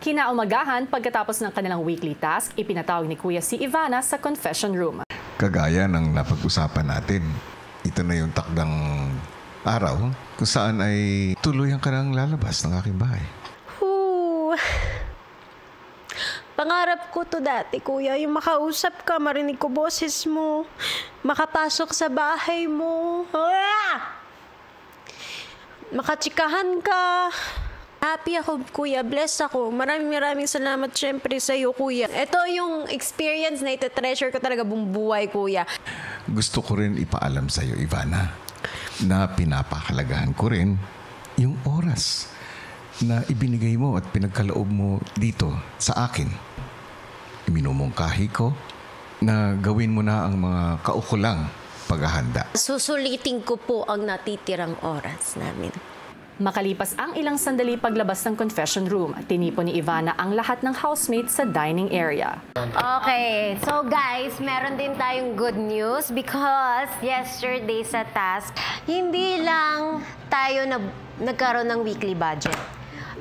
Kinaumagahan pagkatapos ng kanilang weekly task, ipinatawag ni Kuya si Ivana sa confession room. Kagaya ng napag-usapan natin, ito na yung takdang araw kung saan ay tuluyan ka nang lalabas ng aking bahay. Pangarap ko to dati, Kuya, yung makausap ka, marinig ko boses mo, makapasok sa bahay mo, makatsikahan ka. Happy ako, Kuya. Bless ako. Maraming salamat syempre sa iyo, Kuya. Ito yung experience na ite-treasure ko talaga buong buhay, Kuya. Gusto ko rin ipaalam sa iyo, Ivana, na pinapahalagahan ko rin yung oras na ibinigay mo at pinagkaloob mo dito sa akin. Iminumungkahi ko na gawin mo na ang mga kaukulang paghahanda. Susulitin ko po ang natitirang oras namin. Makalipas ang ilang sandali paglabas ng confession room, tinipon ni Ivana ang lahat ng housemates sa dining area. Okay, so guys, meron din tayong good news because yesterday sa task, hindi lang tayo nagkaroon ng weekly budget.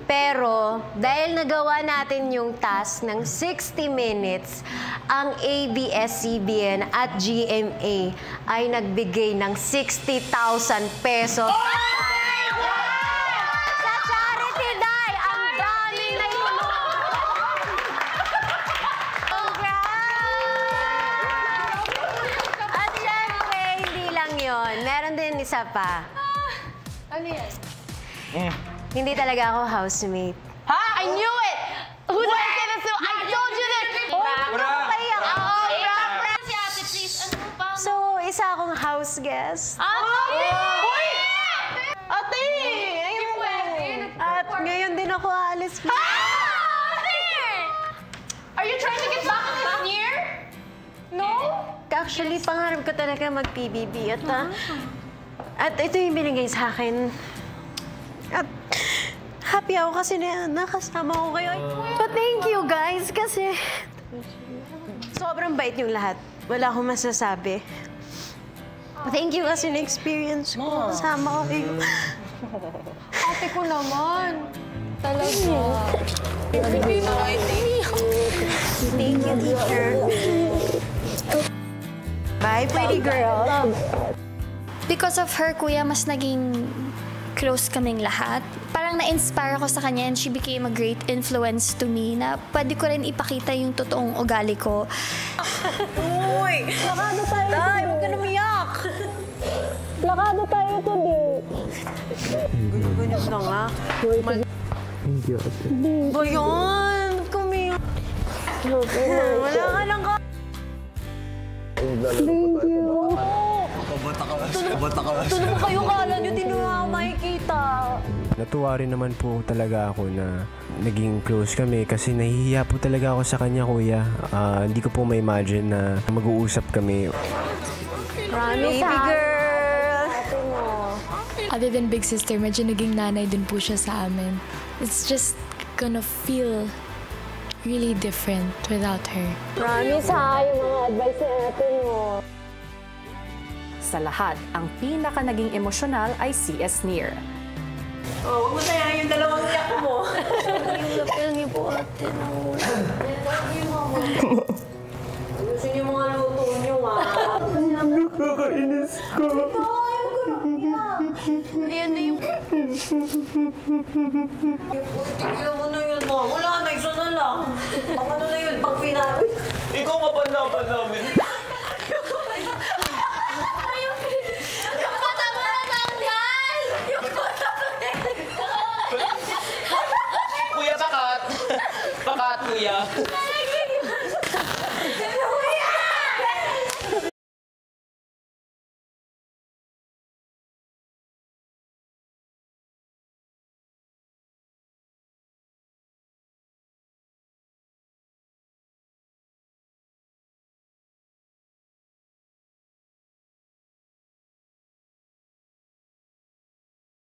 Pero dahil nagawa natin yung task ng 60 minutes, ang ABS-CBN at GMA ay nagbigay ng 60,000 pesos. Meron din isa pa. Ano yan? Hindi talaga ako housemate. Ha? I knew it! Who's gonna say this? I told you this! Si ate, please. Ano pa? So, isa akong house guest. Ate! Ate! At ngayon din ako aalis. Ate! Are you trying to get back at this year? No? Actually, pangarap ko talaga mag-PBB at ito yung binigay sa akin. At happy ako kasi nakasama ko kayo. But thank you guys kasi sobrang bait yung lahat. Wala akong masasabi. Thank you kasi na-experience ko. Kasama ko kayo. Ate ko naman. Talaga. Thank you, teacher. Bye, pretty girl. Because of her, Kuya, mas naging close kaming lahat. Parang na-inspire ako sa kanya and she became a great influence to me na pwede ko rin ipakita yung totoong ugali ko. Uy! Plakado tayo. Tay, huwag ka numiyak. Plakado tayo today. Ganyan na nga. Thank you. Bayan! Kumiyak. Wala ka lang ka. Thank you. Ito naman kayo, kala nyo, di nyo makikita. Natuwa rin naman po talaga ako na naging close kami kasi nahihiya po talaga ako sa kanya, Kuya. Hindi ko po ma-imagine na mag-uusap kami. Baby girl! Other than big sister, medyo naging nanay din po siya sa amin. It's just gonna feel really different without her. Promise ha, yung mga advice na natin mo. Sa lahat, ang pinaka naging emosyonal ay si Esnir. Oh, huwag mo sayang yung dalawang iyak mo. Yung ipo ate na Gusto niyo mga luto niyo, ha? Nakakainis ko. Ayan na yung... Tignan mo na yun, ma. Wala na, isa na lang. Ano na yun, pag pinapit. Ikaw mapanapan namin.